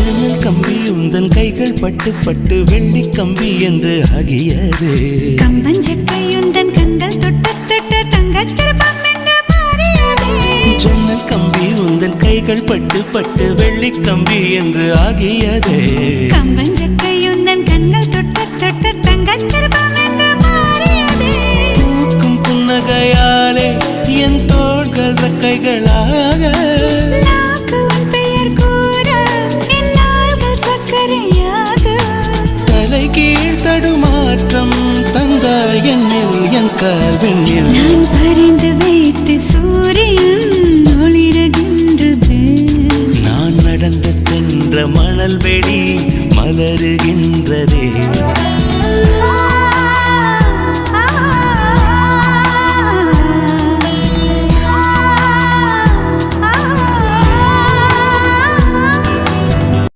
ஜன்னல் கம்பி உந்தன் கைகள் பட்டு பட்டு வெள்ளி கம்பி என்று ஆகியது. கம்பஞ்சக்கை உந்தன் கண்கள் தொட்டு தொட்டு தங்கச்சிற்பம் என்று மாறியது. ஜன்னல் கம்பி உந்தன் கைகள் பட்டு பட்டு வெள்ளி கம்பி என்று ஆகியது. கம்பஞ்சக்கை உந்தன் கண்கள் தொட்டு தொட்டு தங்கச்சிற்பம் என்று மாறியது. பூக்கும் புன்னகையாலே என் தோள்கள் ரெக்கைகளாக தடுமாற்றம் தந்தாய் என்னில் என் கால்வெண்ணில். நான் பறிந்து வைத்து சூரியன் ஒளிருகின்றது. நான் நடந்து சென்ற மணல் வெளி மலருகின்றதே.